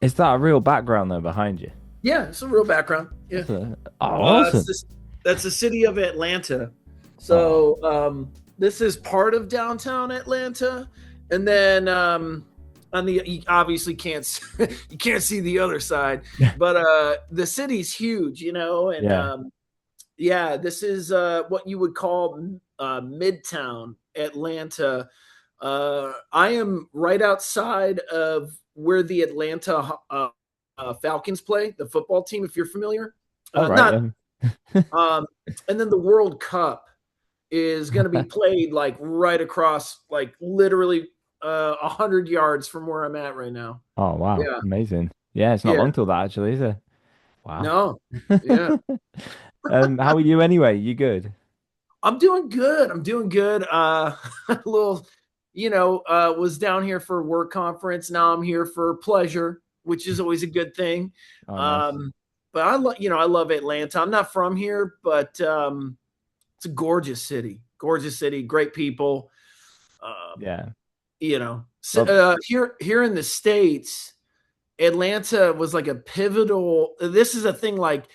Is that a real background though behind you? Yeah, it's a real background. Yeah. Oh, It's awesome. this, that's the city of Atlanta. Oh, So this is part of downtown Atlanta, and then on the you obviously can't you can't see the other side, but the city's huge, and yeah. yeah, this is what you would call Midtown Atlanta. I am right outside of where the Atlanta Falcons play, the football team, if you're familiar. All right. Not um, and then the World Cup is going to be played like right across, like literally 100 yards from where I'm at right now. Oh, wow. Yeah, Amazing. Yeah, it's not yeah, long till that actually, is it? Wow. no, yeah. How are you anyway? You good? I'm doing good. I'm doing good. A little, was down here for a work conference. Now I'm here for pleasure, which is always a good thing. Oh, nice. Um, but I love Atlanta. I'm not from here, but it's a gorgeous city, great people. Um, Yeah. Well, here in the States, Atlanta was like a pivotal. This is a thing like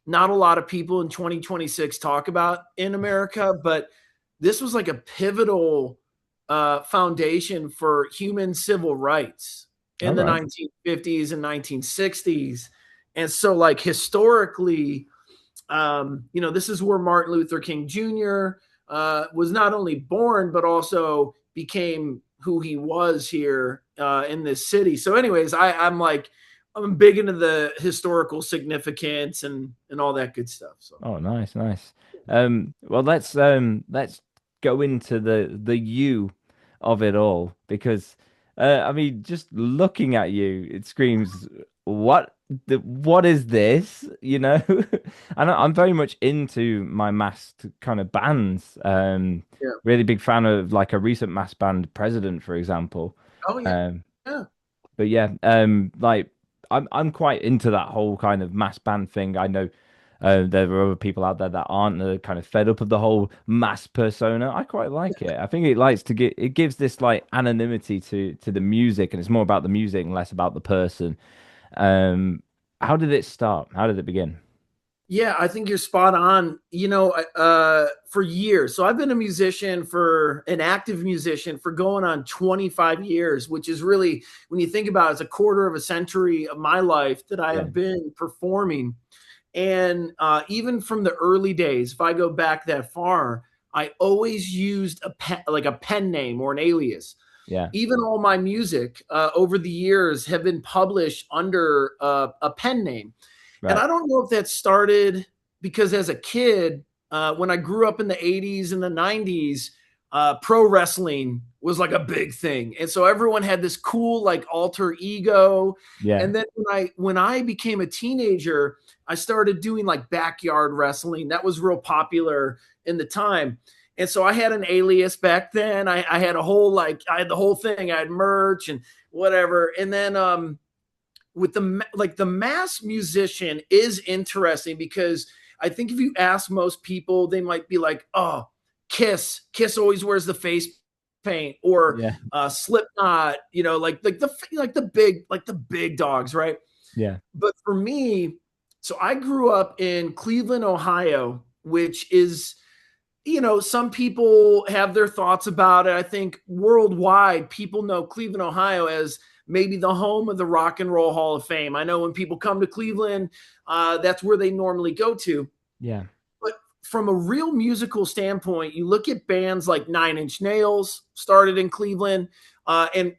not a lot of people in 2026 talk about in America, but this was like a pivotal foundation for human civil rights all in the right. 1950s and 1960s. And so, like, historically, this is where Martin Luther King Jr. Was not only born, but also became who he was here in this city. So, anyways, I'm big into the historical significance and all that good stuff. So, Oh, nice, nice. Well, let's go into the you of it all because I mean, just looking at you, it screams, what is this? You know? And I'm very much into my masked kind of bands. yeah. Really big fan of like a recent mass band, President, for example. Oh yeah, Um, yeah, but yeah, like I'm quite into that whole kind of mass band thing. I know there are other people out there that aren't kind of fed up of the whole mass persona. I quite like it. I think it likes to get it gives this like anonymity to the music, and it's more about the music and less about the person. Um, how did it start? How did it begin? yeah. I think you're spot on. For years. So I've been an active musician for going on 25 years, which is really, when you think about it, it's a quarter of a century of my life that I Yeah, have been performing. And even from the early days, if I go back that far, I always used like a pen name or an alias. yeah, Even all my music over the years have been published under a pen name. And right. I don't know if that started because as a kid, when I grew up in the 80s and the 90s, pro wrestling was like a big thing. And so everyone had this cool like alter ego. Yeah, And then when I became a teenager, I started doing like backyard wrestling. That was real popular in the time. And so I had an alias back then. I had I had the whole thing. I had merch and whatever. And then with the mass musician is interesting because I think if you ask most people, they might be like, "Oh, Kiss always wears the face paint," or yeah, Slipknot, like the big dogs, right? yeah, But for me, so I grew up in Cleveland, Ohio, which is, some people have their thoughts about it. I think worldwide, people know Cleveland, Ohio as maybe the home of the Rock and Roll Hall of Fame. I know when people come to Cleveland, that's where they normally go to. yeah, But from a real musical standpoint, you look at bands like Nine Inch Nails, started in Cleveland, and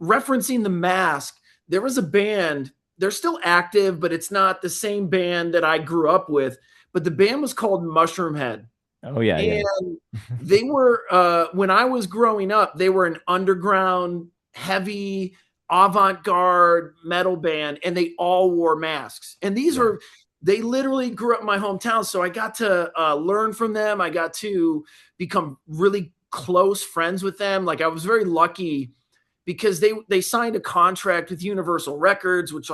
referencing The Mask, there was a band, they're still active, but it's not the same band that I grew up with. But the band was called Mushroomhead. oh yeah, yeah, And they were, when I was growing up, they were an underground, heavy, avant garde metal band, and they all wore masks. And yeah, they literally grew up in my hometown. So I got to learn from them. I got to become really close friends with them. Like, I was very lucky because they signed a contract with Universal Records, which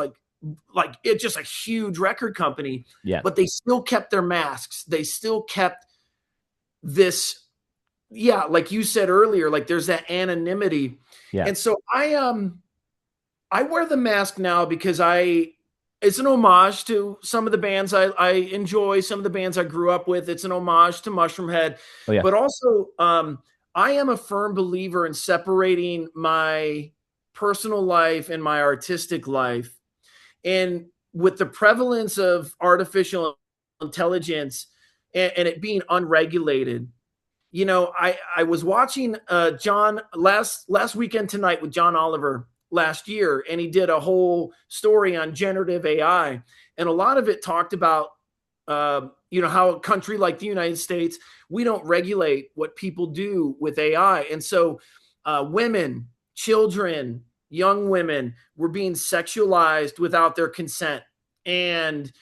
it's just a huge record company, yeah, but they still kept their masks. They still kept this, yeah, like you said earlier, like there's that anonymity. yeah, And so I wear the mask now because I it's an homage to some of the bands I enjoy, some of the bands I grew up with. It's an homage to Mushroomhead, Oh yeah, but also I am a firm believer in separating my personal life and my artistic life. And with the prevalence of artificial intelligence and it being unregulated, I was watching John last weekend tonight with John Oliver last year, and he did a whole story on generative AI, and a lot of it talked about how a country like the United States, we don't regulate what people do with AI, and so women, children, young women were being sexualized without their consent, and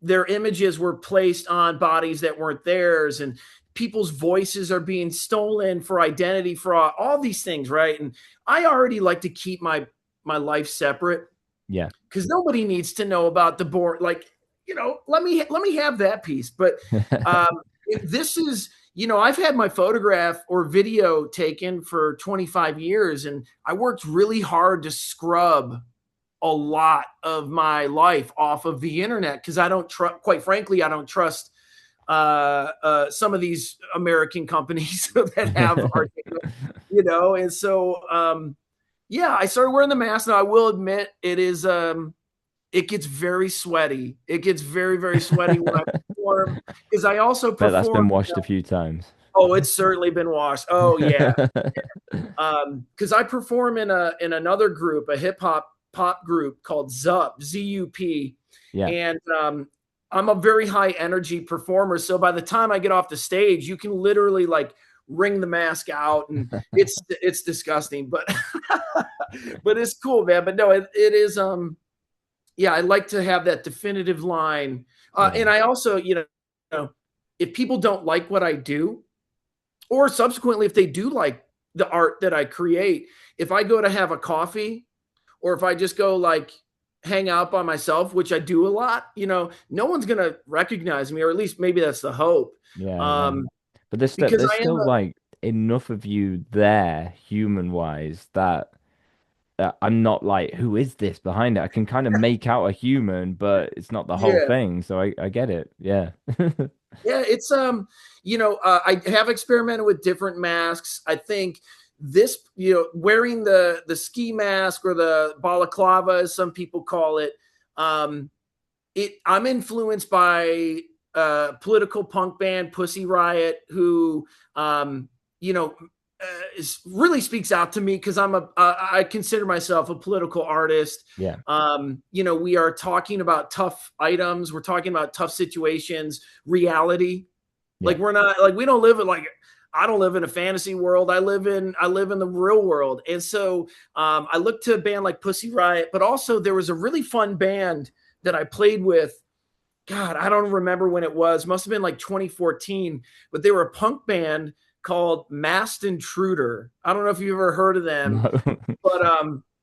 their images were placed on bodies that weren't theirs, and people's voices are being stolen for identity fraud, all these things, right? And I already like to keep my life separate yeah. because nobody needs to know about the board. Like, let me have that piece. But um, this is, I've had my photograph or video taken for 25 years, and I worked really hard to scrub a lot of my life off of the internet because I don't trust. Quite frankly, I don't trust some of these American companies that have our data, and so yeah, I started wearing the mask. Now I will admit it gets very sweaty. It gets very, very sweaty when I perform because I also Bet that's perform. been washed a few times. Oh, it's certainly been washed. Oh yeah, because I perform in another group, a hip hop pop group called ZUP, ZUP, Yeah. and I'm a very high energy performer. So by the time I get off the stage, you can literally like wring the mask out, and it's disgusting, but but it's cool, man. But no, it is yeah, I like to have that definitive line, Yeah. and I also if people don't like what I do, or subsequently if they do like the art that I create, if I go to have a coffee or if I just go like hang out by myself, which I do a lot, no one's gonna recognize me, or at least maybe that's the hope. Yeah, yeah. Um, But there's still because there's I am still like enough of you there, human wise, that I'm not like, who is this behind it? I can kind of make out a human, but it's not the whole yeah, thing. So I get it. Yeah. yeah, it's I have experimented with different masks. I think this, wearing the ski mask or the balaclava, as some people call it, um, I'm influenced by political punk band Pussy Riot, who you know really speaks out to me because I consider myself a political artist. Yeah. We are talking about tough items, we're talking about tough situations, reality. Yeah. Like we're not like we don't live in like I don't live in a fantasy world. I live in the real world. And so I look to a band like Pussy Riot, but also there was a really fun band that I played with. God, I don't remember when it was. Must have been like 2014, but they were a punk band called Masked Intruder. I don't know if you've ever heard of them, No. but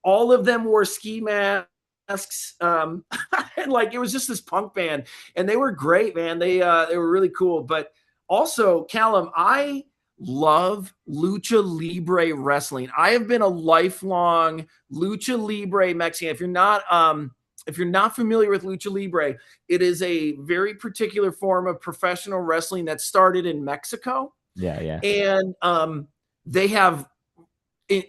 all of them wore ski masks. And like it was just this punk band, and they were great, man. They were really cool. But also, Callum, I love lucha libre wrestling. I have been a lifelong lucha libre Mexican. If you're not familiar with lucha libre, it is a very particular form of professional wrestling that started in Mexico, Yeah, yeah. and they have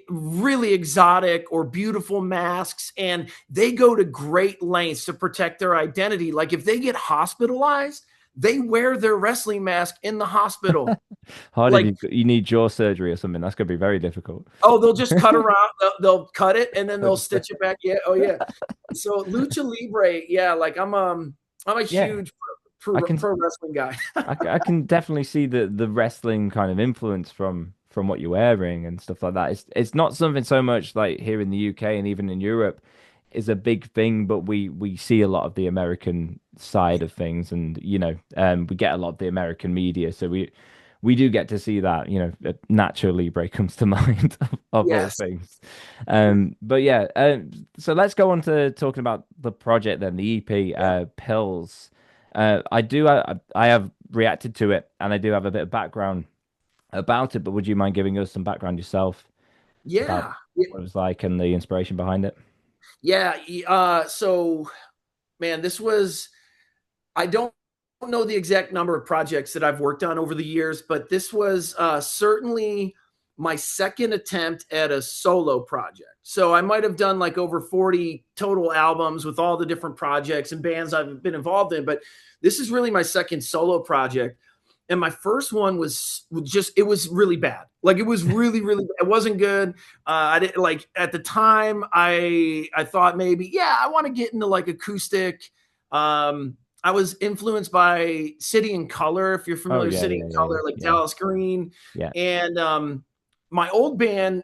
really exotic or beautiful masks, and they go to great lengths to protect their identity. Like if they get hospitalized, they wear their wrestling mask in the hospital. Hard if Like, you need jaw surgery or something. That's gonna be very difficult. oh, they'll just cut around, they'll cut it and then they'll stitch it back. Yeah, oh yeah. So lucha libre, yeah, like I'm a Yeah, huge I pro, can pro wrestling guy. I can definitely see the wrestling kind of influence from what you're wearing and stuff like that. It's not something so much like here in the UK and even in Europe is a big thing, but we see a lot of the American side of things, and we get a lot of the American media, so we do get to see that. Nacho Libre comes to mind of all Yes. things. But yeah, so let's go on to talking about the project then, the EP, Yeah. Pills. I have reacted to it, and I do have a bit of background about it, but would you mind giving us some background yourself about Yeah. what it was like and the inspiration behind it? Yeah. So man, this was, I don't know the exact number of projects that I've worked on over the years, but this was certainly my second attempt at a solo project. So I might have done like over 40 total albums with all the different projects and bands I've been involved in, but this is really my second solo project. And my first one was just, it was really bad. Like it was really, really, it wasn't good. I didn't like at the time, I thought maybe, yeah, I want to get into like acoustic. I was influenced by City and Color, if you're Oh familiar with yeah, City yeah, and yeah, Color, like yeah, Dallas Green. yeah. And my old band,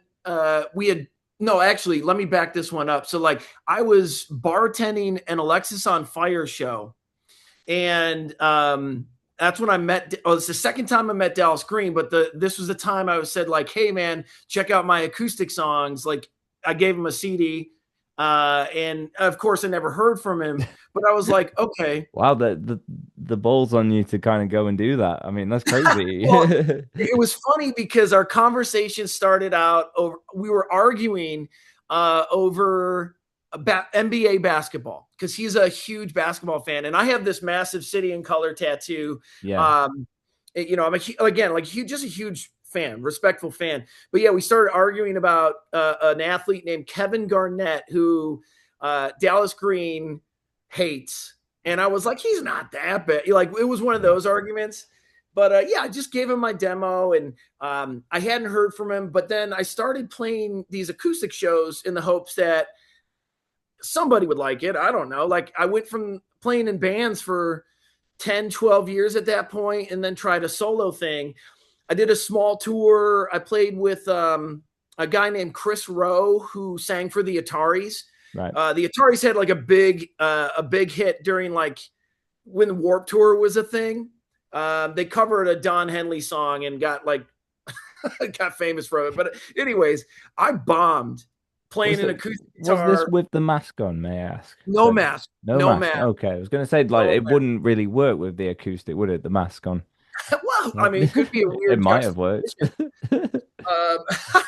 we had, no, actually, let me back this one up. So, like, I was bartending an Alexis on Fire show. And that's when I met. Oh, it's the second time I met Dallas Green, but this was the time I was said like, "Hey, man, check out my acoustic songs." Like, I gave him a CD, and of course, I never heard from him. But I was like, okay, Wow, the balls on you to kind of go and do that. I mean, that's crazy. well, it was funny because our conversation started out over, we were arguing over NBA basketball because he's a huge basketball fan, and I have this massive City and Color tattoo. Yeah, Um, I'm again like just a huge fan, respectful fan. But yeah, we started arguing about an athlete named Kevin Garnett who Dallas Green hates, and I was like, he's not that bad. Like it was one of yeah, those arguments. But yeah, I just gave him my demo, and I hadn't heard from him. But then I started playing these acoustic shows in the hopes that somebody would like it. I don't know. Like I went from playing in bands for 10, 12 years at that point and then tried a solo thing. I did a small tour. I played with a guy named Chris Rowe who sang for the Ataris. right. The Ataris had like a big hit during like when the Warp Tour was a thing. They covered a Don Henley song and got like got famous from it. But anyways, I bombed playing Was an it acoustic was this guitar, with the mask on, may I ask? no So mask, no no mask. mask, Okay, I was gonna say like no it mask. wouldn't really work with the acoustic, would it? The mask on. Well, I Like mean, it could be a it weird might have worked. juxtaposition.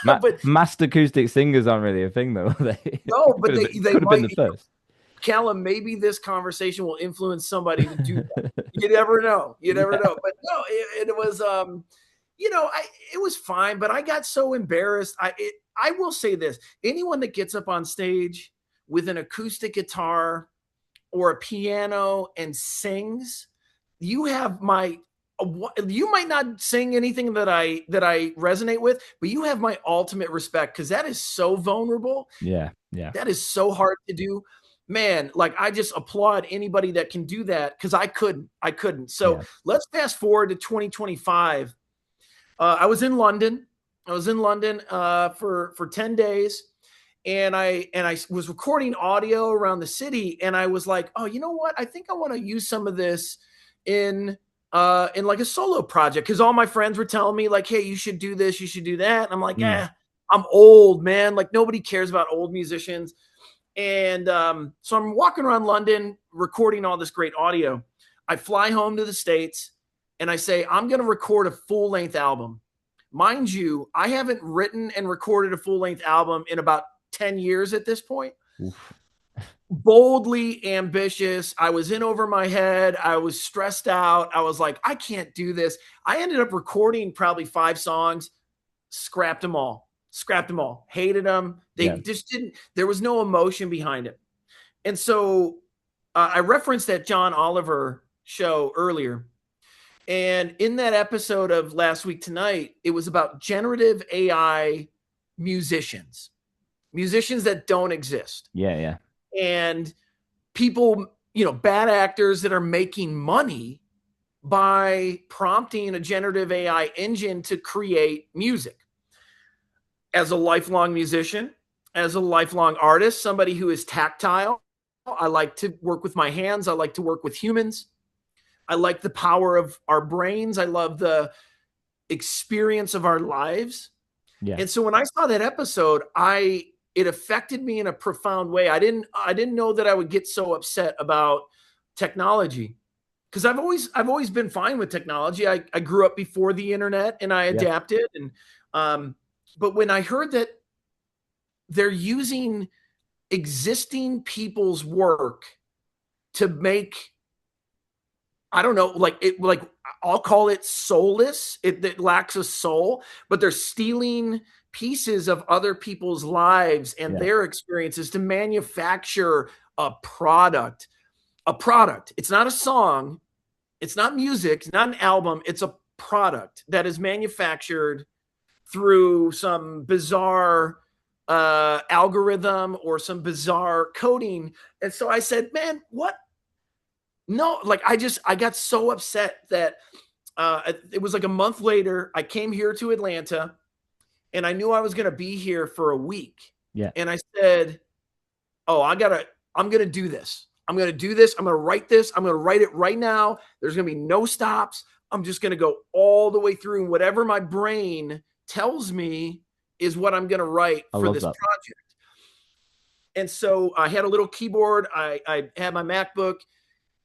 Ma But masked acoustic singers aren't really a thing though, are they? no, but Could have they could have been might. the first. Callum, maybe this conversation will influence somebody to do that. You never know. You never Yeah. know. But no, it was it was fine, but I got so embarrassed. I will say this: anyone that gets up on stage with an acoustic guitar or a piano and sings, you have my you might not sing anything that I resonate with, but you have my ultimate respect because that is so vulnerable. Yeah, yeah, That is so hard to do. Man, like I just applaud anybody that can do that because I couldn't. I couldn't. So yeah, let's fast forward to 2025. I was in London. I was in London for 10 days, and I was recording audio around the city, and I was like, oh, you know what? I think I want to use some of this in like a solo project because all my friends were telling me like, hey, you should do this, you should do that. And I'm like, mm, I'm old, man. Like nobody cares about old musicians. And so I'm walking around London recording all this great audio. I fly home to the States and I say, I'm going to record a full length album. Mind you, I haven't written and recorded a full length album in about 10 years at this point. oof, Boldly ambitious. I was in over my head. I was stressed out. I was like, I can't do this. I ended up recording probably 5 songs, scrapped them all, hated them. They yeah, just didn't, there was no emotion behind it. And so I referenced that John Oliver show earlier. And in that episode of Last Week Tonight, it was about generative AI musicians, musicians that don't exist. yeah, yeah, And people, bad actors that are making money by prompting a generative AI engine to create music. As a lifelong musician, as a lifelong artist, somebody who is tactile, I like to work with my hands. I like to work with humans. I like the power of our brains. I love the experience of our lives. yeah, And so when I saw that episode, it affected me in a profound way. I didn't know that I would get so upset about technology because I've always been fine with technology. I grew up before the internet and I yeah, adapted. And but when I heard that they're using existing people's work to make, I don't know, like it, like I'll call it soulless. It lacks a soul, but they're stealing pieces of other people's lives and Yeah. their experiences to manufacture a product. A product. It's not a song. It's not music. It's not an album. It's a product that is manufactured through some bizarre algorithm or some bizarre coding. And so I said, man, what? No, like I got so upset that it was like a month later. I came here to Atlanta and I knew I was going to be here for a week. Yeah. And I said, oh, I'm going to do this. I'm going to do this. I'm going to write this. I'm going to write it right now. There's going to be no stops. I'm just going to go all the way through. And whatever my brain tells me is what I'm going to write I for love this that. project. And so I had a little keyboard. I had my MacBook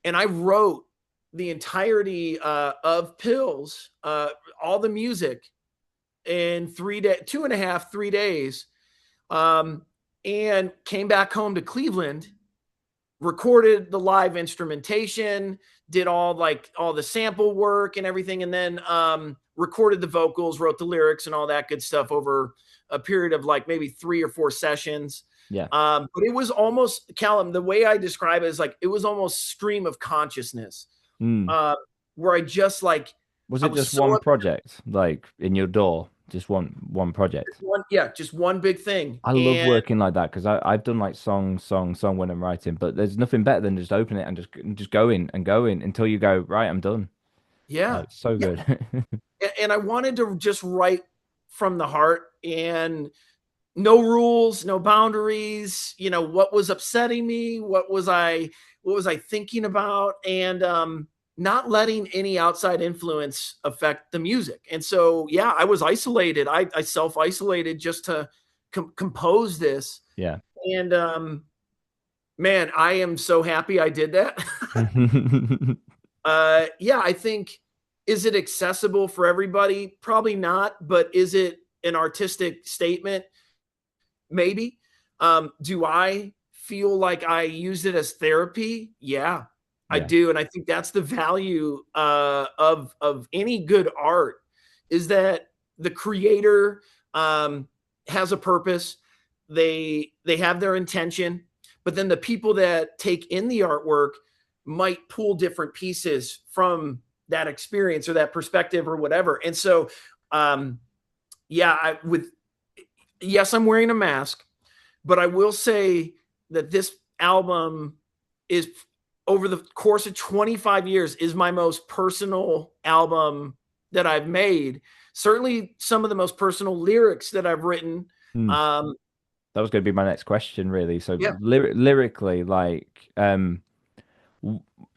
and I wrote the entirety of Pills, all the music in 3 days, 2.5, 3 days, and came back home to Cleveland, recorded the live instrumentation, did all the sample work and everything, and then recorded the vocals, wrote the lyrics and all that good stuff over a period of like maybe 3 or 4 sessions. Yeah. But it was almost, Callum, the way I describe it is like it was almost stream of consciousness, Mm. uh, where I just like Was I it was just so one project, like in your door? Just one project? one, yeah, just one big thing, I love and working like that because I've done like song when I'm writing, but there's nothing better than just opening it and just going and going until you go, right, I'm done. yeah, Like so yeah, good. and I wanted to just write from the heart and no rules, no boundaries, what was upsetting me, what was I thinking about, and not letting any outside influence affect the music. And so yeah, I was isolated. I self-isolated just to compose this. Yeah. And man, I am so happy I did that. Yeah, I think, is it accessible for everybody? Probably not, but is it an artistic statement? Maybe. Do I feel like I use it as therapy? Yeah, I Yeah. do, and I think that's the value of any good art, is that the creator has a purpose. They have their intention, but then the people that take in the artwork might pull different pieces from that experience or that perspective or whatever. And so, yeah, yes, I'm wearing a mask, but I will say that this album is, over the course of 25 years, is my most personal album that I've made. Certainly some of the most personal lyrics that I've written. Hmm. Um, That was going to be my next question, really. So yeah, lyrically, like, w-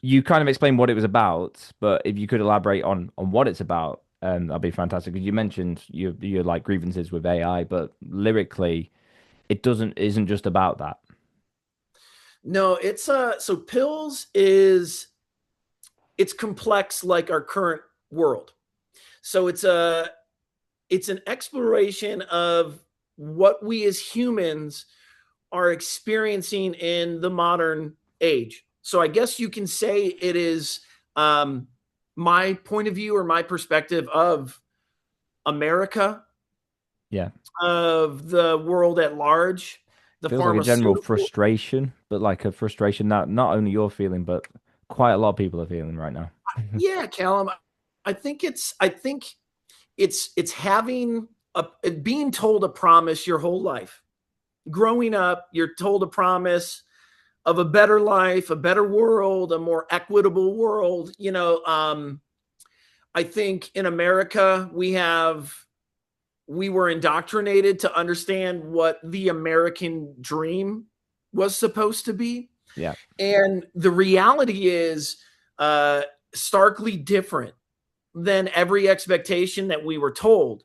you kind of explained what it was about, but if you could elaborate on what it's about, that'd be fantastic. Because you mentioned your like grievances with AI, but lyrically, it doesn't isn't just about that. no, so Pills is, it's complex like our current world. So it's an exploration of what we as humans are experiencing in the modern age. So I guess you can say it is um, my point of view or my perspective of America, Yeah. of the world at large, the Feels like a general pharmaceutical. frustration, but like a frustration that not only you're feeling, but quite a lot of people are feeling right now. Yeah, Callum. I think it's having being told a promise your whole life. Growing up, you're told a promise of a better life, a better world, a more equitable world. I think in America we were indoctrinated to understand what the American dream was supposed to be, Yeah. and the reality is uh, starkly different than every expectation that we were told.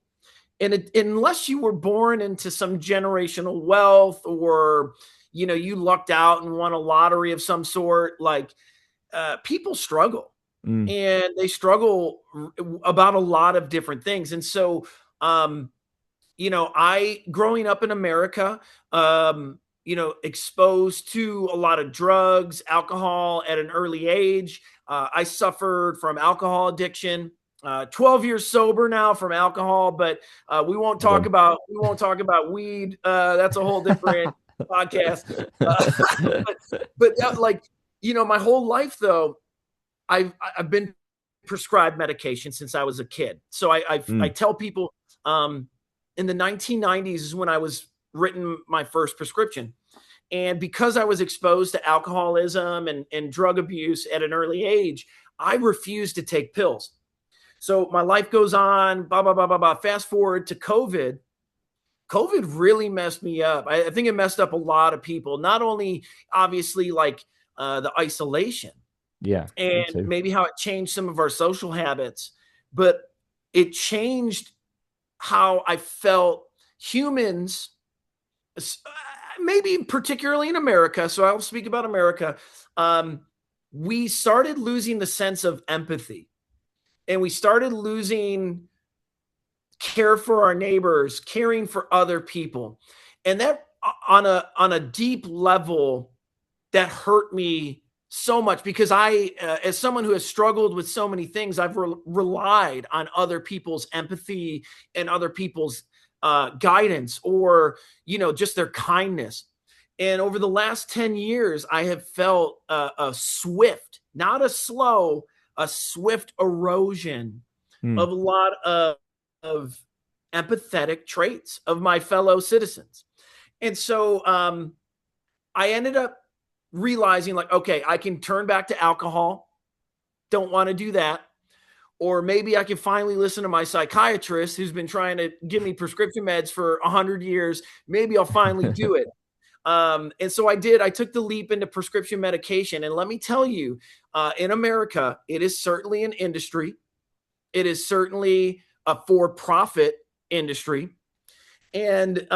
And unless you were born into some generational wealth, or you lucked out and won a lottery of some sort, like people struggle, Mm. and they struggle about a lot of different things. And so I growing up in America, exposed to a lot of drugs, alcohol at an early age. I suffered from alcohol addiction. 12 years sober now from alcohol, but Well done. we won't talk about weed. That's a whole different podcast. But, like, my whole life though, I've been prescribed medication since I was a kid. So I Mm, tell people, in the 1990s is when I was written my first prescription. And because I was exposed to alcoholism and drug abuse at an early age, I refused to take pills. So my life goes on, blah, blah, blah, blah, blah. Fast forward to COVID. COVID really messed me up. I think it messed up a lot of people, not only obviously like the isolation yeah, me and too. maybe how it changed some of our social habits, but it changed how I felt humans, maybe particularly in America. So I'll speak about America. Um, we started losing the sense of empathy, and we started losing care for our neighbors, caring for other people. And that on a deep level, that hurt me so much because as someone who has struggled with so many things, I've relied on other people's empathy and other people's guidance, or just their kindness. And over the last 10 years, I have felt a swift, not a slow, a swift erosion Mm, of a lot of empathetic traits of my fellow citizens. And so I ended up realizing, like, okay, I can turn back to alcohol. Don't want to do that. Or maybe I can finally listen to my psychiatrist who's been trying to give me prescription meds for 100 years. Maybe I'll finally do it. And so I did. I took the leap into prescription medication. And let me tell you, in America, it is certainly an industry. It is certainly a for-profit industry. And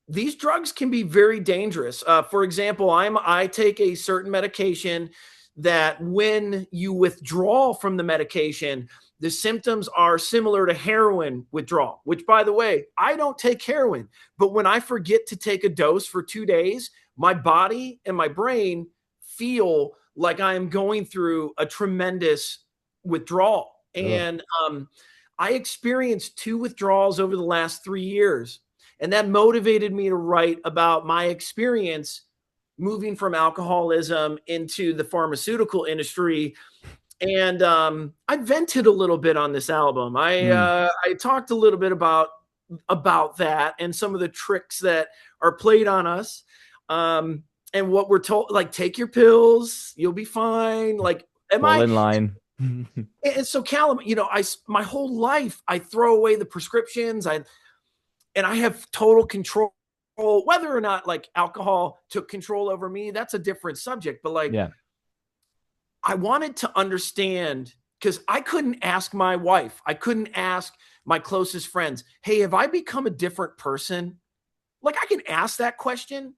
these drugs can be very dangerous. For example, I take a certain medication that when you withdraw from the medication, the symptoms are similar to heroin withdrawal, which, by the way, I don't take heroin. But when I forget to take a dose for 2 days, my body and my brain feel like I am going through a tremendous withdrawal. ugh. And I experienced 2 withdrawals over the last 3 years. And that motivated me to write about my experience moving from alcoholism into the pharmaceutical industry. And I vented a little bit on this album. Mm. I talked a little bit about that and some of the tricks that are played on us. And what we're told, like, take your pills, you'll be fine. Like, am Fall I? in line. And so, Callum, my whole life I throw away the prescriptions. And I have total control. Whether or not like alcohol took control over me, that's a different subject. But like, Yeah, I wanted to understand, because I couldn't ask my wife, I couldn't ask my closest friends, hey, have I become a different person? Like, I can ask that question,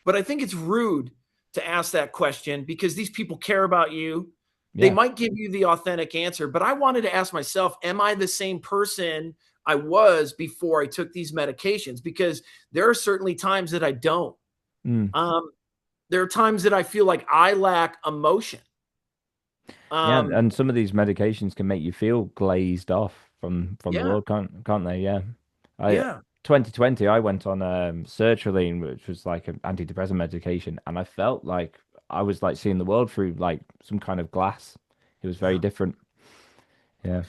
but I think it's rude to ask that question because these people care about you. They yeah. might give you the authentic answer, but I wanted to ask myself, am I the same person I was before I took these medications? Because there are certainly times that I don't. Mm. Um, there are times that I feel like I lack emotion. Yeah, Um, and some of these medications can make you feel glazed off from the yeah, world, can't they? Yeah. I yeah, 2020 I went on sertraline, which was like an antidepressant medication, and I felt like I was like seeing the world through like some kind of glass. It was very yeah. different. Yeah.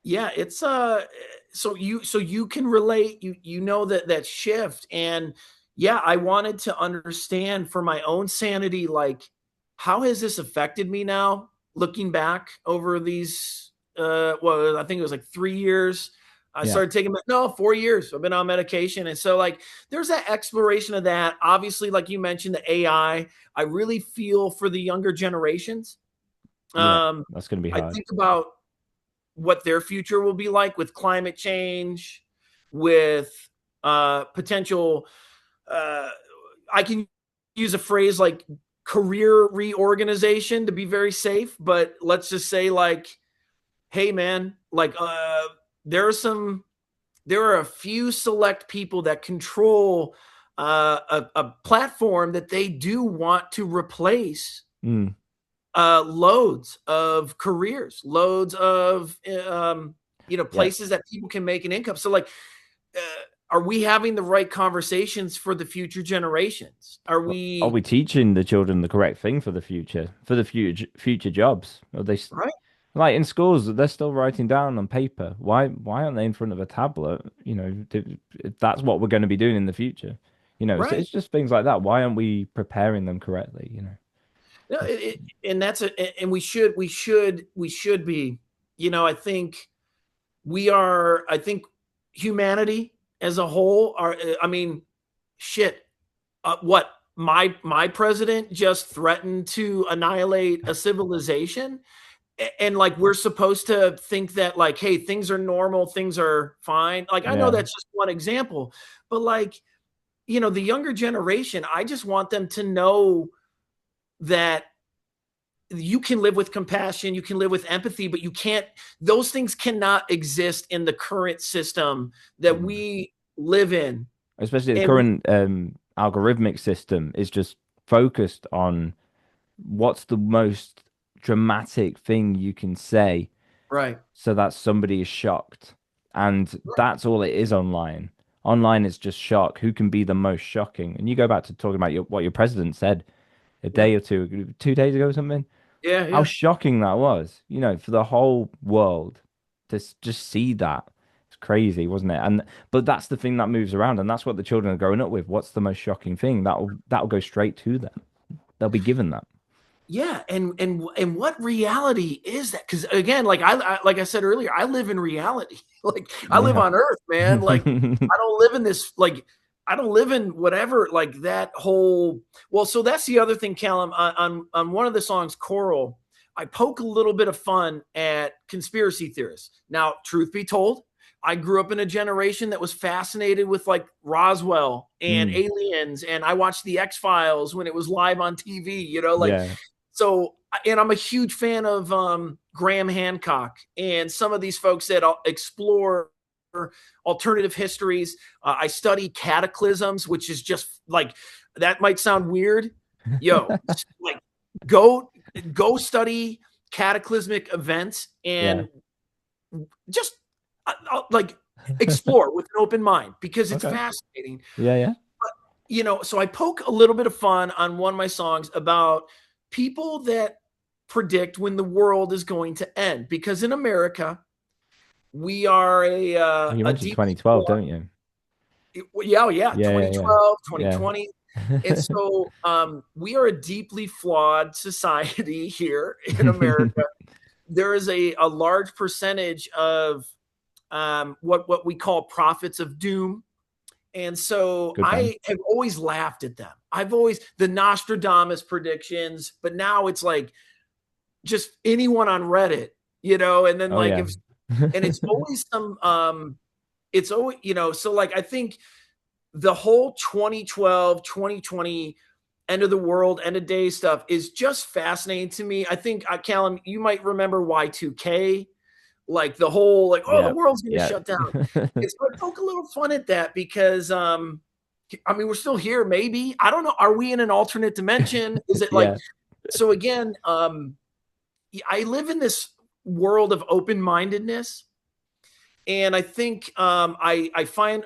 Yeah, it's so you can relate, you know that shift. And yeah, I wanted to understand for my own sanity, like, how has this affected me now looking back over these well, I think it was like 3 years. I Yeah. started taking no, 4 years. I've been on medication. And so like there's that exploration of that. Obviously, like you mentioned, the I really feel for the younger generations. Yeah. Um That's going to be I hard. think about what their future will be like with climate change, with potential. Uh, I can use a phrase like career reorganization to be very safe, but let's just say, like, hey, man, like, there are a few select people that control a platform that they do want to replace Mm, loads of careers, loads of yeah. places that people can make an income. So like, uh, are we having the right conversations for the future generations? Are Are we we teaching the children the correct thing for the future jobs? Are they right? like in schools? They're still writing down on paper. Why aren't they in front of a tablet? If that's what we're going to be doing in the future. Right. It's just things like that. Why aren't we preparing them correctly? No, It's, and and we should be. I think we are. I think humanity as a whole are. I mean, shit. What my president just threatened to annihilate a civilization, and like we're supposed to think that like, hey, things are normal, things are fine. Like I know yeah. that's just one example, but like the younger generation, I just want them to know that you can live with compassion, you can live with empathy, but you can't, those things cannot exist in the current system that Mm. we live in. Especially the And we, current algorithmic system is just focused on what's the most dramatic thing you can say right. so that somebody is shocked. And that's all it is online. Online is just shock. Who can be the most shocking? And you go back to talking about what your president said a Yeah. day or 2 days ago or something. Yeah. How Yeah. shocking that was, for the whole world to just see that. It's crazy, wasn't it? And but that's the thing that moves around, and that's what the children are growing up with. What's the most shocking thing? That'll go straight to them. They'll be given that. Yeah, and what reality is that? Because again, like I said earlier, I live in reality. Like I live Yeah. on Earth, man. Like I don't live in this. Like I don't live in whatever. Like that whole. Well, so that's the other thing, Callum. On one of the songs, Coral, I poke a little bit of fun at conspiracy theorists. Now, truth be told, I grew up in a generation that was fascinated with like Roswell and Mm, aliens, and I watched the X Files when it was live on TV. Like yeah. so, and I'm a huge fan of Graham Hancock and some of these folks that explore alternative histories. I study cataclysms, which is just like, that might sound weird. Yo, like go study cataclysmic events Yeah. and just like explore with an open mind because it's Okay. fascinating. Yeah, yeah. So I poke a little bit of fun on one of my songs about people that predict when the world is going to end. Because in America, we are You a mentioned deeply 2012, don't you? yeah, oh, yeah, Yeah, yeah, 2012, yeah. 2020. And Yeah. so we are a deeply flawed society here in America. There is a large percentage of what we call prophets of doom. And so Good band. I have always laughed at them. I've always, the Nostradamus predictions, but now it's like just anyone on Reddit, and then Oh like yeah. if, and it's always some, it's always, so like I think the whole 2012, 2020 end of the world, end of day stuff is just fascinating to me. I think, Callum, you might remember Y2K, like the whole, like, oh, the Yeah. world's going to Yeah. shut down. It's going to poke a little fun at that because, I mean, we're still here, maybe. I don't know. Are we in an alternate dimension? Is it like, Yeah. so again, I live in this world of open mindedness. And I think I find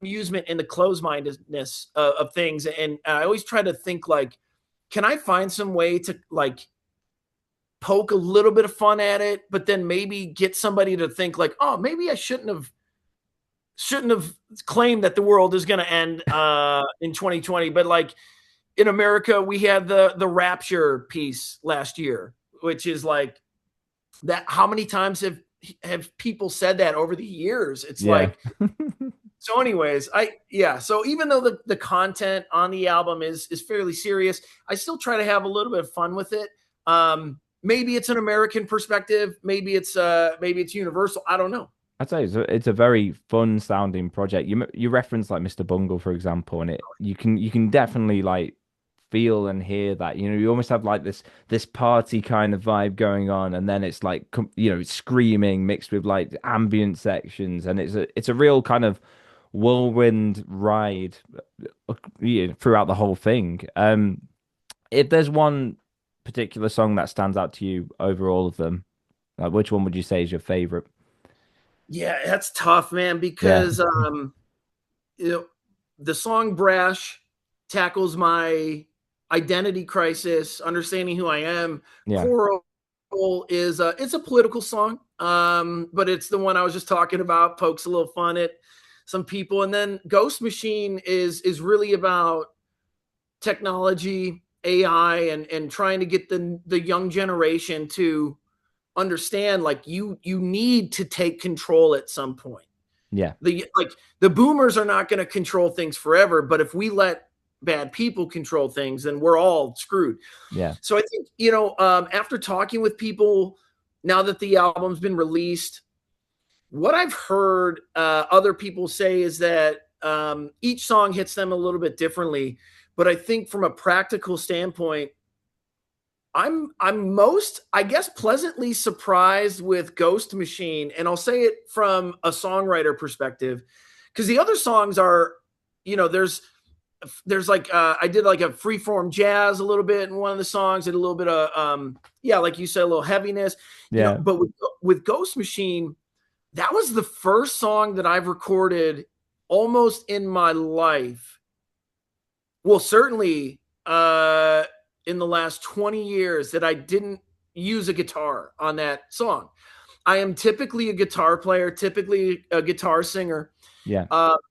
amusement in the closed mindedness of things. And I always try to think like, can I find some way to like poke a little bit of fun at it, but then maybe get somebody to think like, oh, maybe I shouldn't have claimed that the world is going to end in 2020. But like in America, we had the rapture piece last year, which is like that. How many times have people said that over the years? It's Yeah. like, so anyways, yeah. So even though the content on the album is fairly serious, I still try to have a little bit of fun with it. Maybe it's an American perspective, maybe it's universal. I don't know. I'd say it's a very fun sounding project. You reference like Mr. Bungle, for example, and you can definitely like feel and hear that. You almost have like this party kind of vibe going on, and then it's like it's screaming mixed with like ambient sections, and it's a real kind of whirlwind ride throughout the whole thing. If there's one particular song that stands out to you over all of them, which one would you say is your favorite? Yeah, that's tough, man, Yeah, because you know, the song Brash tackles my identity crisis, understanding who I am. yeah, Coral is it's a political song, but it's the one I was just talking about, pokes a little fun at some people. And then Ghost Machine is really about technology, AI, and trying to get the young generation to understand, like, you need to take control at some point. yeah, The boomers are not going to control things forever, but if we let bad people control things, then we're all screwed. yeah, So I think, after talking with people, now that the album's been released, what I've heard other people say is that each song hits them a little bit differently. But I think from a practical standpoint, I'm most, I guess, pleasantly surprised with Ghost Machine, and I'll say it from a songwriter perspective, because the other songs are, there's like I did like a freeform jazz a little bit in one of the songs, and a little bit of yeah, like you said, a little heaviness, yeah, but with Ghost Machine, that was the first song that I've recorded almost in my life. Well, certainly in the last 20 years that I didn't use a guitar on that song. I am typically a guitar player, typically a guitar singer, yeah,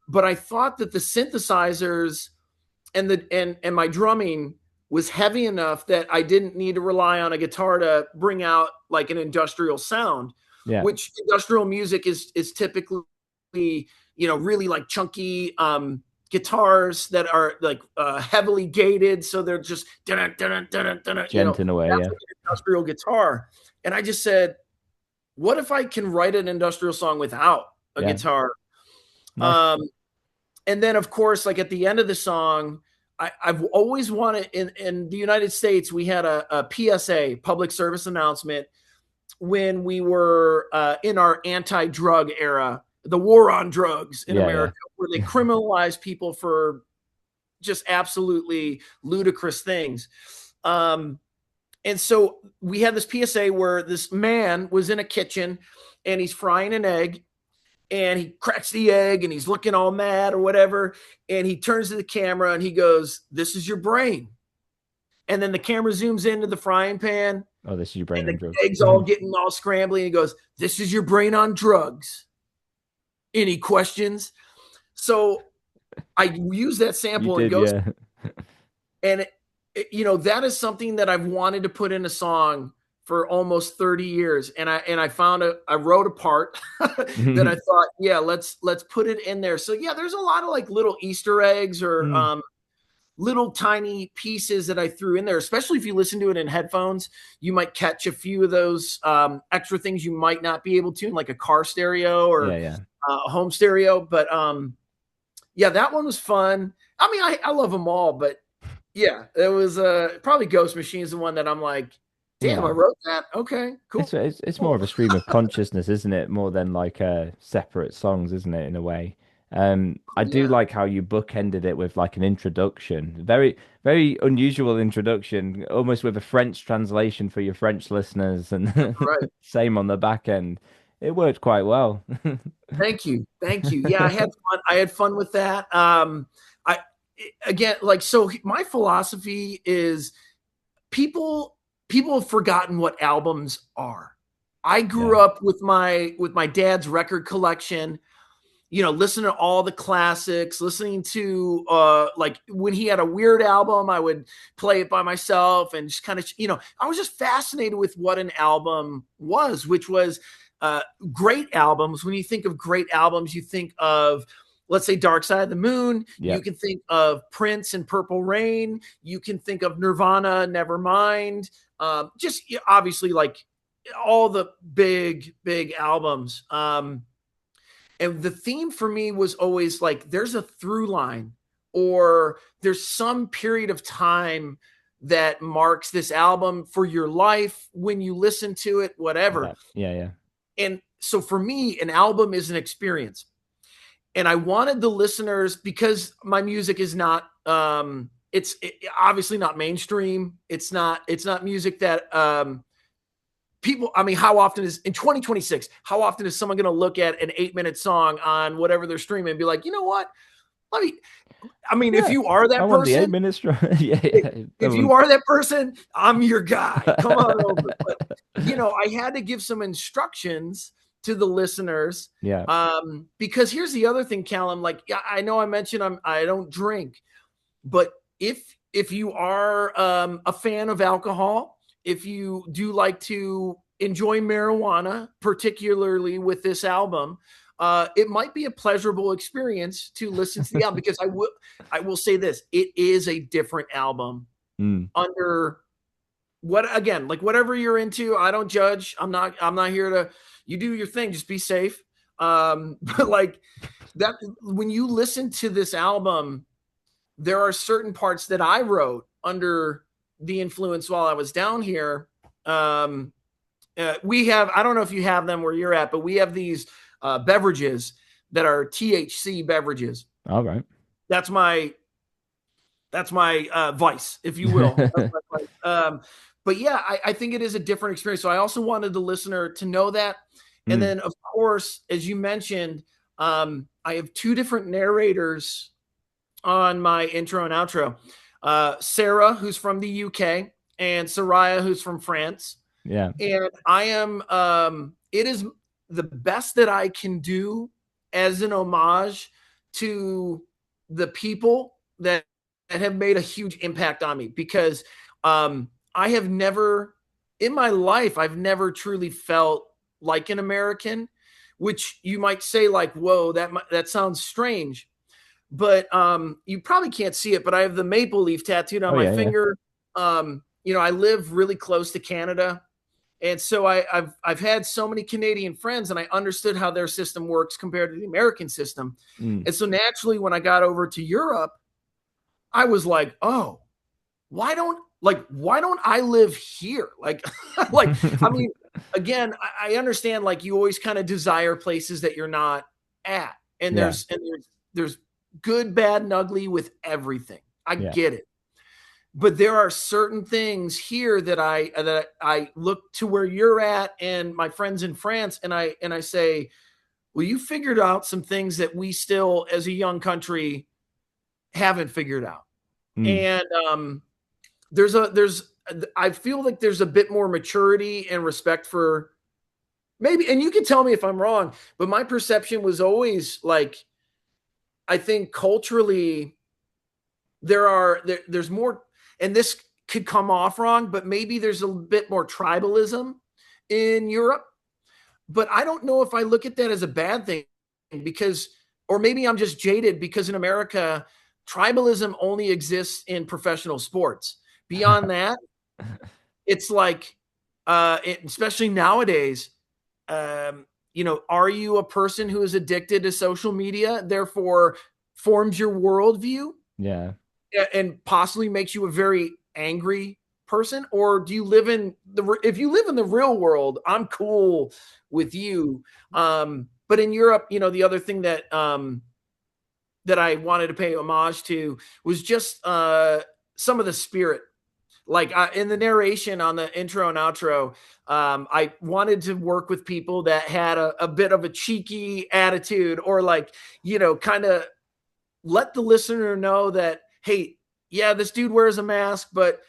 but I thought that the synthesizers and my drumming was heavy enough that I didn't need to rely on a guitar to bring out like an industrial sound, yeah. which industrial music is typically, really like chunky guitars that are like heavily gated, so they're just dun, dun, dun, dun, Gent in a way, that's yeah, like an industrial guitar. And I just said, what if I can write an industrial song without a yeah. guitar? Nice. Um, and then of course, like at the end of the song, I've always wanted, in the United States, we had a PSA, public service announcement, when we were in our anti-drug era, the war on drugs in Yeah, yeah, America, where they criminalized people for just absolutely ludicrous things. Um, and so we had this PSA where this man was in a kitchen and he's frying an egg, and he cracks the egg and he's looking all mad or whatever. And he turns to the camera and he goes, "This is your brain." And then the camera zooms into the frying pan oh, this is your brain and on the drugs. eggs all getting all scrambly. And he goes, "This is your brain on drugs. Any questions?" So I use that You sample and did, goes, yeah. and that is something that I've wanted to put in a song for almost 30 years. And I found I wrote a part that I thought, yeah, let's put it in there. So yeah, there's a lot of like little Easter eggs or Mm, little tiny pieces that I threw in there, especially if you listen to it in headphones. You might catch a few of those extra things you might not be able to in like a car stereo yeah, or yeah. a home stereo. But yeah, that one was fun. I mean, I love them all, but yeah, it was probably Ghost Machine is the one that I'm like, damn, I Yeah. wrote that. Okay, It's cool. it's more Cool. of a stream of consciousness, isn't it? More than like separate songs, isn't it, in a way? I do Yeah, like how you bookended it with like an introduction. Very, very unusual introduction, almost with a French translation for your French listeners, and right. same on the back end. It worked quite well. Thank you. Thank you. Yeah, I had fun. I had fun with that. I again, like, so my philosophy is people people have forgotten what albums are. I Yeah, grew up with my dad's record collection, listening to all the classics, listening to like when he had a weird album, I would play it by myself and just kind of, I was just fascinated with what an album was, which was uh, great albums. When you think of great albums, you think of, let's say, Dark Side of the Moon. yeah, You can think of Prince and Purple Rain. You can think of Nirvana, Nevermind. Just obviously like all the big albums. And the theme for me was always like, there's a through line, or there's some period of time that marks this album for your life when you listen to it, whatever. yeah, yeah, yeah. And so for me, an album is an experience. and I wanted the listeners, because my music is not obviously not mainstream. It's not music that people, I mean, how often is in 2026, how often is someone going to look at an 8-minute song on whatever they're streaming and be like, you know what? Let me, I mean, if Yeah, you are I that want the person, 8 minutes. Yeah, if, yeah. if you are that person, I'm your guy. Come on over. But, I had to give some instructions to the listeners. Yeah. Because here's the other thing, Callum, like, I know I mentioned I don't drink, but if you are a fan of alcohol, if you do like to enjoy marijuana, particularly with this album, it might be a pleasurable experience to listen to the album, because I will say this: it is a different album Mm. under what, again, like, whatever you're into. I don't judge. I'm not here to, you do your thing, just be safe. But like that, when you listen to this album, there are certain parts that I wrote under the influence while I was down here. Um, we have, I don't know if you have them where you're at, but we have these beverages that are THC beverages. All right. That's my vice, if you will. That's my vice. But yeah, I think it is a different experience. So I also wanted the listener to know that. And Mm. then, of course, as you mentioned, I have two different narrators on my intro and outro. Sarah, who's from the UK, and Soraya, who's from France. Yeah. And I am, it is the best that I can do as an homage to the people that have made a huge impact on me, because I have never, in my life, I've never truly felt like an American, which you might say, like, whoa, that sounds strange. But you probably can't see it, but I have the maple leaf tattooed on Oh my yeah, yeah. finger. I live really close to Canada, and so I've had so many Canadian friends, and I understood how their system works compared to the American system. Mm. And so naturally, when I got over to Europe, I was like, oh, why don't I live here? Like, like, I mean, again, I understand, like, you always kind of desire places that you're not at, and Yeah. there's good, bad, and ugly with everything. I Yeah. get it. But there are certain things here that I look to where you're at and my friends in France, and I say, well, you figured out some things that we still, as a young country, haven't figured out. Mm. And there's I feel like there's a bit more maturity and respect for, maybe, and you can tell me if I'm wrong, but my perception was always like, I think culturally there's more, and this could come off wrong, but maybe there's a bit more tribalism in Europe. But I don't know if I look at that as a bad thing, because, or maybe I'm just jaded, because in America, tribalism only exists in professional sports. Beyond that, it's like, especially nowadays, are you a person who is addicted to social media, therefore forms your worldview Yeah. and possibly makes you a very angry person? Or do you live in if you live in the real world, I'm cool with you. But in Europe, the other thing that I wanted to pay homage to was just some of the spirit. Like, in the narration on the intro and outro, I wanted to work with people that had a bit of a cheeky attitude, or like, kind of let the listener know that, hey, yeah, this dude wears a mask, but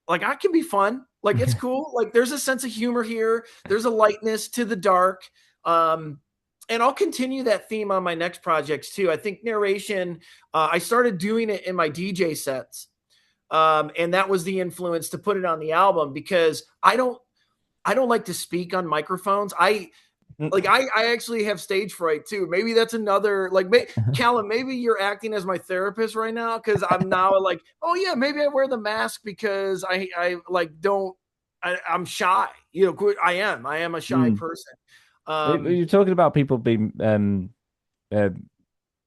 like, I can be fun. Like, it's cool. Like, there's a sense of humor here. There's a lightness to the dark. Um, and I'll continue that theme on my next projects too. I think narration, I started doing it in my DJ sets. And that was the influence to put it on the album, because I don't like to speak on microphones. I actually have stage fright too. Maybe that's another, like, Callum, maybe you're acting as my therapist right now, because I'm now like, oh yeah, maybe I wear the mask because I like don't I'm shy. I am a shy Mm. person. You're talking about people uh,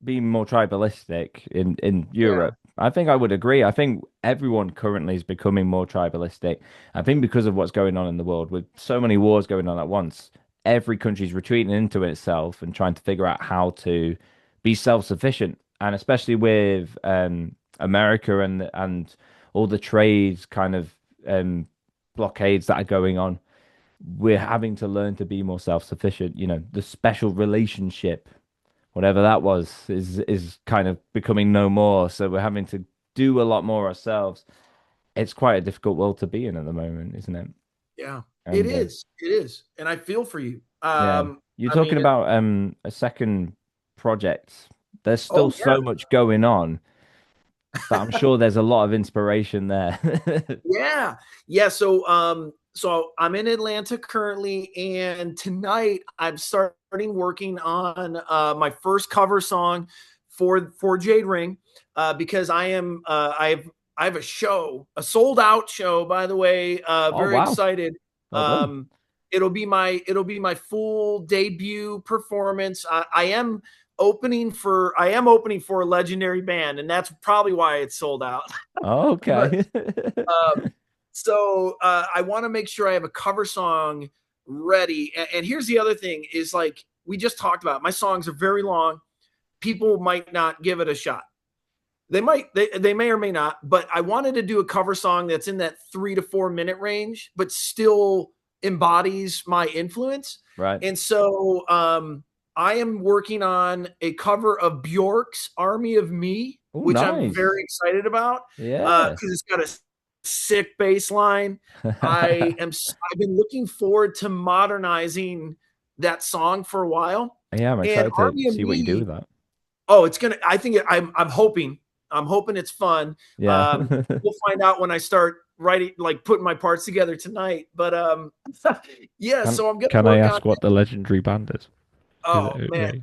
being more tribalistic in Yeah. Europe. I think I would agree. I think everyone currently is becoming more tribalistic. I think because of what's going on in the world, with so many wars going on at once, every country's retreating into itself and trying to figure out how to be self-sufficient, and especially with America and all the trade kind of blockades that are going on, we're having to learn to be more self-sufficient. You know, the special relationship, whatever that was, is kind of becoming no more. So we're having to do a lot more ourselves. It's quite a difficult world to be in at the moment, isn't it? Yeah, it And is. It is. And I feel for you. yeah, you're I mean, talking about a second project. There's still oh yeah, so much going on, but I'm sure there's a lot of inspiration there. yeah, yeah. So I'm in Atlanta currently, and tonight I'm starting working on my first cover song for Jade Ring, because I have a show, a sold out show, by the way. Oh Very wow, excited. well done. It'll be my full debut performance. I am opening for a legendary band, and that's probably why it's sold out. But Okay. I want to make sure I have a cover song ready. And here's the other thing: is like we just talked about. My songs are very long. People might not give it a shot. They may or may not. But I wanted to do a cover song that's in that 3 to 4 minute range, but still embodies my influence. Right. And so I am working on a cover of Bjork's "Army of Me," Oh, which I'm nice. very excited about Yeah. because it's got a sick bass line. I've been looking forward to modernizing that song for a while. Yeah, I'm And excited to "Army of see what you do Me," with that. oh, it's gonna. I think I'm hoping it's fun. Yeah. We'll find out when I start writing, like putting my parts together tonight. But yeah. Can So I'm gonna can I work on. ask what the legendary band is? Is it Oh man,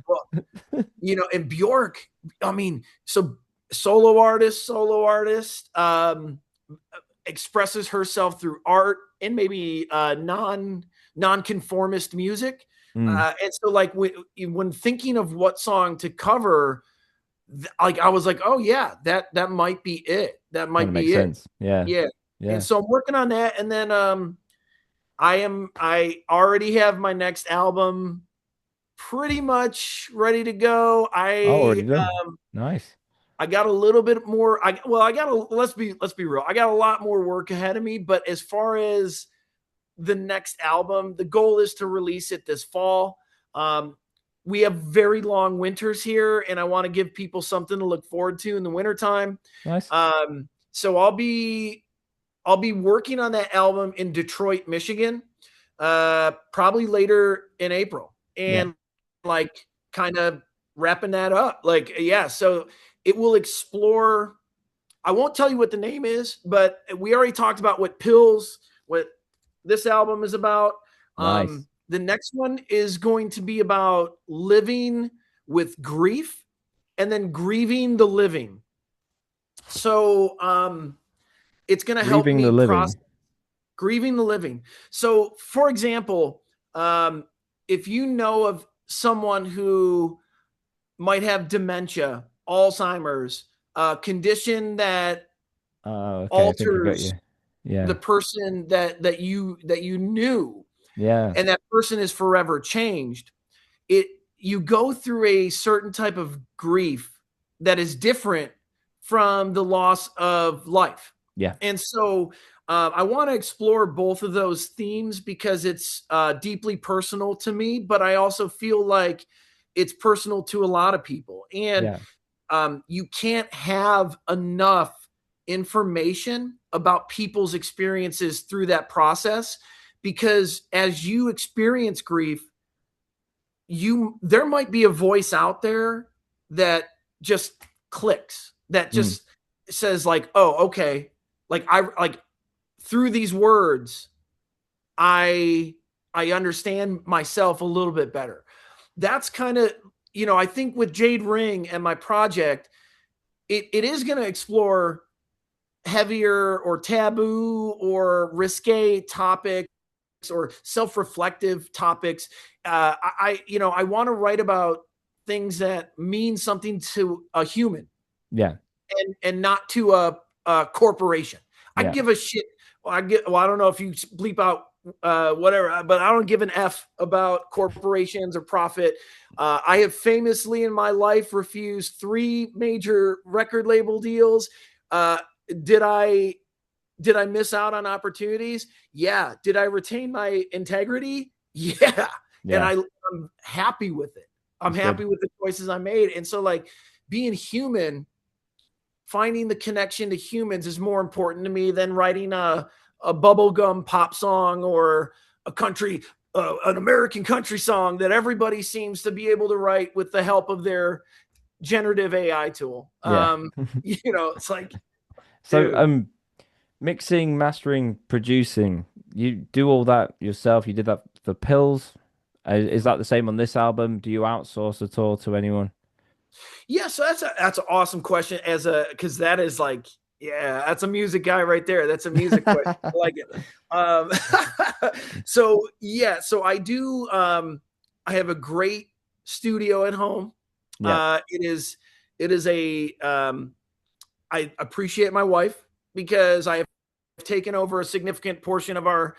okay? well, and Bjork. I mean, so solo artist, expresses herself through art and maybe nonconformist music. Mm, And so, like when thinking of what song to cover, like I was like, oh yeah, that might be it. That kind of might makes be it. sense. Yeah. Yeah. And Yeah. so I'm working on that, and then I already have my next album pretty much ready to go. Oh, already done. Nice. I got a little bit more. I got a let's be real. I got a lot more work ahead of me, but as far as the next album, the goal is to release it this fall. Um, we have very long winters here, and I want to give people something to look forward to in the wintertime. Nice. So I'll be working on that album in Detroit, Michigan, probably later in April, Yeah. and like kind of wrapping that up. Like, yeah, so it will explore. I won't tell you what the name is, but we already talked about what this album is about. Nice. The next one is going to be about living with grief and then grieving the living. So it's going to help Grieving the me process living. grieving the living. So, for example, if you know of someone who might have dementia, Alzheimer's, a condition that Oh, okay. I think I got alters you. Yeah. the person that you knew, Yeah. and that person is forever changed, it you go through a certain type of grief that is different from the loss of life. Yeah. And so I want to explore both of those themes because it's deeply personal to me, but I also feel like it's personal to a lot of people. And Yeah. you can't have enough information about people's experiences through that process, because as you experience grief, there might be a voice out there that just clicks, that Mm. just says like, oh, okay, like through these words, i I understand myself a little bit better. That's kind of, I think with Jade Ring and my project, it is going to explore heavier or taboo or risque topics or self-reflective topics. I want to write about things that mean something to a human, Yeah. and not to a corporation. I Yeah. give a shit. Well, I don't know if you bleep out whatever, but I don't give an F about corporations or profit. I have famously in my life refused 3 major record label deals. Uh, did I miss out on opportunities? Yeah. Did I retain my integrity? Yeah. And Yeah, I'm happy with it. I'm that's good. happy with the choices I made. And so, like, being human, finding the connection to humans is more important to me than writing a bubblegum pop song or a country, an American country song that everybody seems to be able to write with the help of their generative AI tool. Yeah. It's like, So, dude. mixing, mastering, producing, you do all that yourself. You did that for Pills. Is that the same on this album? Do you outsource at all to anyone? Yeah, so that's an awesome question because that is like, yeah, that's a music guy right there. That's a music question. I like it. Um, so I do. I have a great studio at home. Yeah, It is a. I appreciate my wife because I have taken over a significant portion of our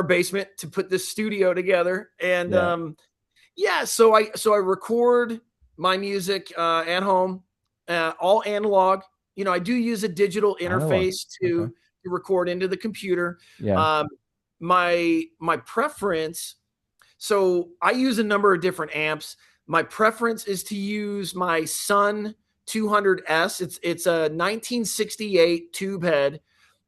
basement to put this studio together, and yeah. yeah, so I record my music at home, all analog. I do use a digital Analog. interface Okay. to record into the computer. Yeah, Um, my preference. So I use a number of different amps. My preference is to use my Sun 200S. It's a 1968 tube head. It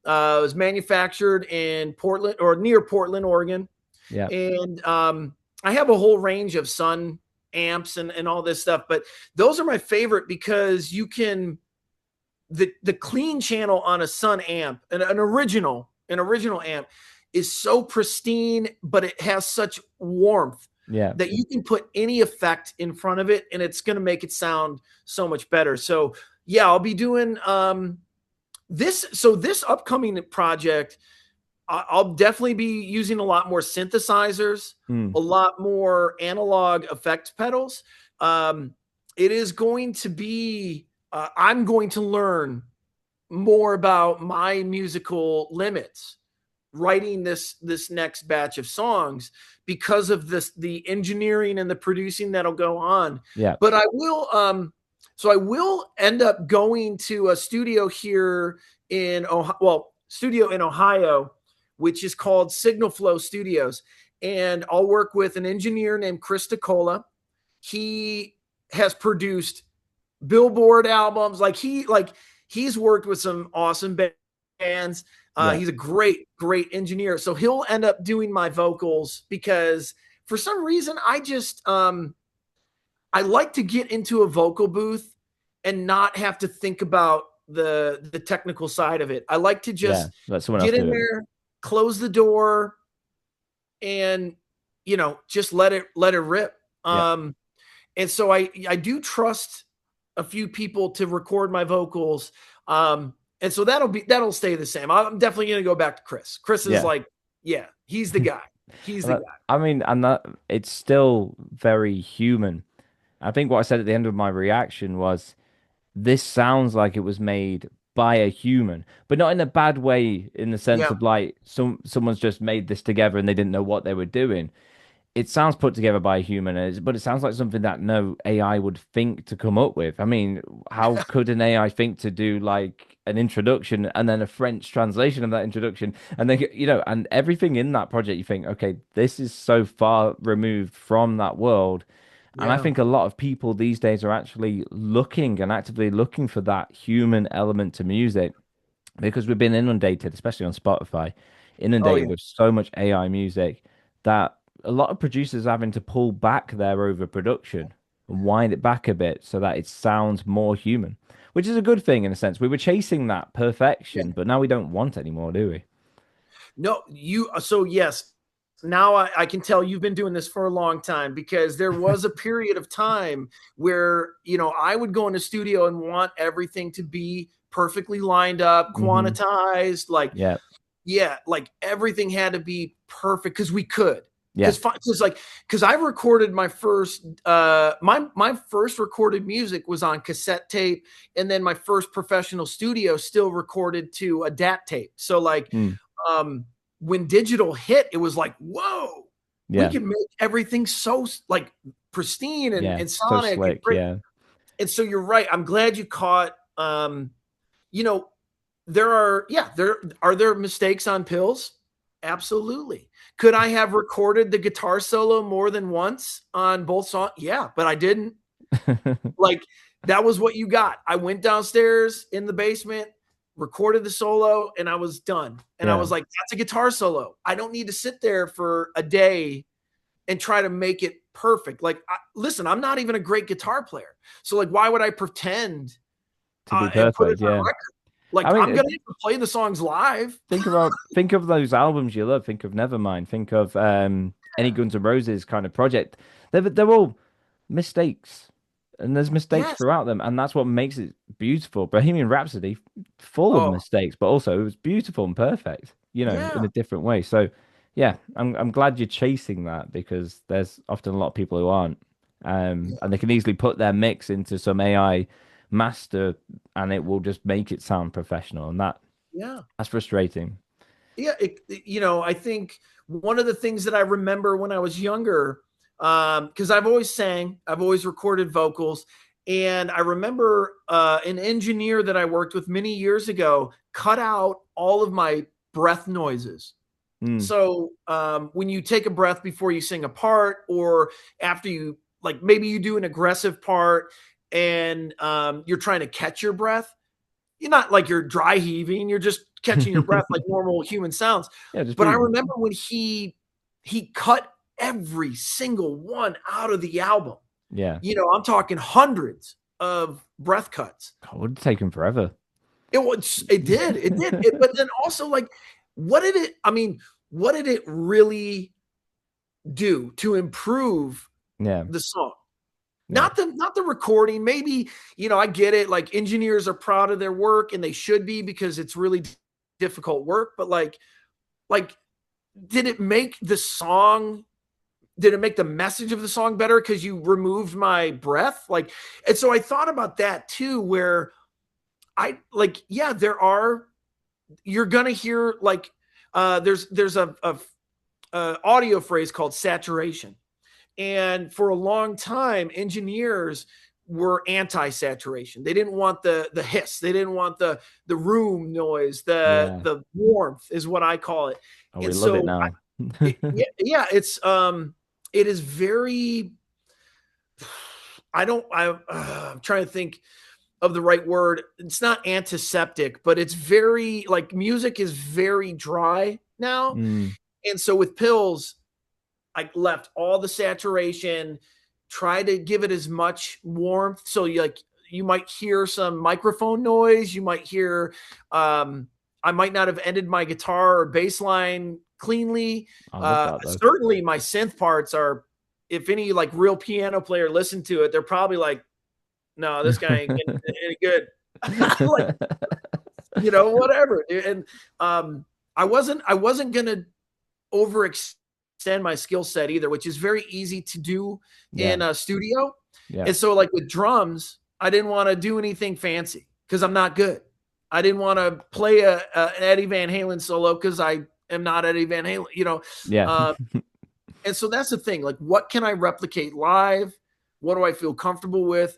was manufactured in Portland or near Portland, Oregon. yeah, And I have a whole range of Sun amps and all this stuff, but those are my favorite because you can the clean channel on a Sun amp, an original amp is so pristine, but it has such warmth yeah, that you can put any effect in front of it and it's going to make it sound so much better. So yeah, I'll be doing this upcoming project. I'll definitely be using a lot more synthesizers, mm, a lot more analog effect pedals. It is going to be, I'm going to learn more about my musical limits writing this next batch of songs because of the engineering and the producing that'll go on. yeah. But I will end up going to a studio here in Ohio, well, studio in Ohio, which is called Signal Flow Studios. And I'll work with an engineer named Chris DeCola. He has produced Billboard albums. He's worked with some awesome bands. Yeah. He's a great engineer. So he'll end up doing my vocals because for some reason I like to get into a vocal booth and not have to think about the technical side of it. I like to Yeah, just let someone else get in do it. there, close the door, and just let it rip. Yeah, And so I do trust a few people to record my vocals. And so that'll stay the same. I'm definitely gonna go back to Chris. Chris is yeah. like, yeah, he's the guy. He's And the that, guy. I mean, and that it's still very human. I think what I said at the end of my reaction was this sounds like it was made by a human, but not in a bad way, in the sense Yeah, of like someone's just made this together and they didn't know what they were doing. It sounds put together by a human, but it sounds like something that no AI would think to come up with. I mean, how could an AI think to do like an introduction and then a French translation of that introduction? And then, and everything in that project, you think, okay, this is so far removed from that world. And I yeah, think a lot of people these days are actually looking and actively looking for that human element to music because we've been inundated, especially on Spotify, oh yeah, inundated with so much AI music that a lot of producers are having to pull back their overproduction and wind it back a bit so that it sounds more human, which is a good thing in a sense. We were chasing that yeah. perfection, but now we don't want anymore, do we? No, so yes. Now I can tell you've been doing this for a long time because there was a period of time where I would go in the studio and want everything to be perfectly lined up, Hmm. quantized, like Yeah, yeah, like everything had to be perfect because we could. yeah, Because I recorded my first my first recorded music was on cassette tape, and then my first professional studio still recorded to a DAT tape. So like mm, um when digital hit, it was like, whoa, we Yeah. can make everything so like pristine Yeah. and So sonic and slick. great. Yeah. And so you're right. I'm glad you caught, you know, there are mistakes on Pills? Absolutely. Could I have recorded the guitar solo more than once on both songs? Yeah, but I didn't. Like, that was what you got. I went downstairs in the basement, recorded the solo, and I was done. And I Yeah. was like, that's a guitar solo. I don't need to sit there for a day and try to make it perfect. Like, listen, I'm not even a great guitar player. So, like, why would I pretend To be and put it perfect. on Yeah. record? Like, I mean, I'm going to have to play the songs live. think of those albums you love. Think of Nevermind. Think of any Guns N' Roses kind of project. They're all mistakes, and there's mistakes Yes. throughout them, and that's what makes it beautiful. Bohemian Rhapsody, full of Oh, mistakes, but also it was beautiful and perfect. In yeah. a different way. So, yeah, I'm glad you're chasing that because there's often a lot of people who aren't, Yeah. and they can easily put their mix into some AI master, and it will just make it sound professional, and Yeah. that's frustrating. Yeah, I think one of the things that I remember when I was younger, because I've always sang, I've always recorded vocals, and I remember an engineer that I worked with many years ago cut out all of my breath noises. Mm. So when you take a breath before you sing a part, or after you, like, maybe you do an aggressive part and you're trying to catch your breath, you're not like you're dry heaving, you're just catching your breath like normal human sounds. Yeah, just But I breathing. remember when he cut every single one out of the album. Yeah. I'm talking hundreds of breath cuts. God, it would take him forever. It did. But then also, like, what did it really do to improve Yeah. the song? Yeah. Not the recording. Maybe, I get it. Like, engineers are proud of their work and they should be, because it's really difficult work. But like, did it make the song? Did it make the message of the song better because you removed my breath? Like, and so I thought about that too, where yeah, you're gonna hear, like, there's a audio phrase called saturation. And for a long time, engineers were anti-saturation. They didn't want the hiss. They didn't want the room noise. The Yeah. the warmth is what I call it. Oh, we And love it so, now. it is very. I'm trying to think of the right word. It's not antiseptic, but it's very, like, music is very dry now. Mm. And so with Pills, I left all the saturation, try to give it as much warmth. So you might hear some microphone noise. You might hear, I might not have ended my guitar or bass line cleanly. I love that though. Certainly my synth parts are, if any, like, real piano player listen to it, they're probably like, no, this guy ain't getting any good. Like, whatever, dude. And I wasn't gonna overextend my skill set either, which is very easy to do Yeah. in a studio. Yeah. And so, like, with drums, I didn't want to do anything fancy because I'm not good. I didn't want to play an Eddie Van Halen solo because I am not Eddie Van Halen. Yeah. And so that's the thing. Like, what can I replicate live? What do I feel comfortable with?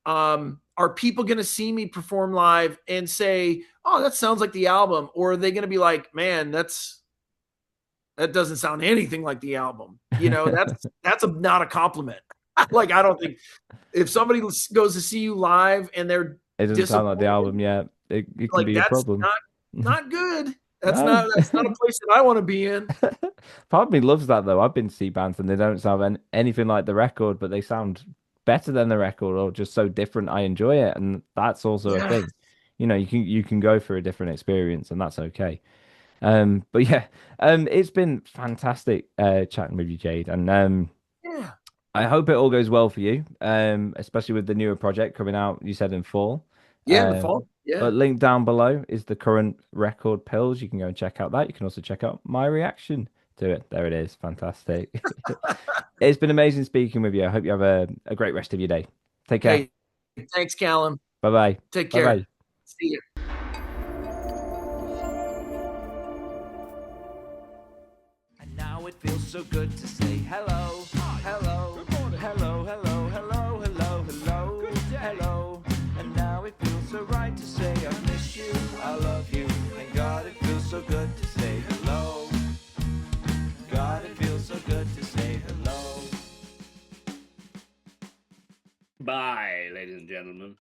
Are people going to see me perform live and say, "Oh, that sounds like the album," or are they going to be like, "Man, that doesn't sound anything like the album"? That's not a compliment. Like, I don't think, if somebody goes to see you live and they're It doesn't sound like the disappointed, album yet. It can like, be a that's problem. not good. That's No. not a place that I want to be in. Part of me loves that though. I've been to see bands and they don't sound anything like the record, but they sound better than the record or just so different. I enjoy it, and that's also a Yeah. thing. You can go for a different experience, and that's okay. But yeah, it's been fantastic chatting with you, Jade, and Yeah. I hope it all goes well for you, especially with the newer project coming out. You said in fall. Yeah, in the fall. Yeah. But link down below is the current record Pills. You can go and check out that. You can also check out my reaction to it. There it is. Fantastic. It's been amazing speaking with you. I hope you have a great rest of your day. Take care. Hey, thanks, Callum. Bye bye. Take Bye care. bye. See you. it feels so good to say hello, hello, hello, hello, hello, hello, hello, hello. And now it feels so right to say I miss you, I love you. And God, it feels so good to say hello. God, it feels so good to say hello. Bye, ladies and gentlemen.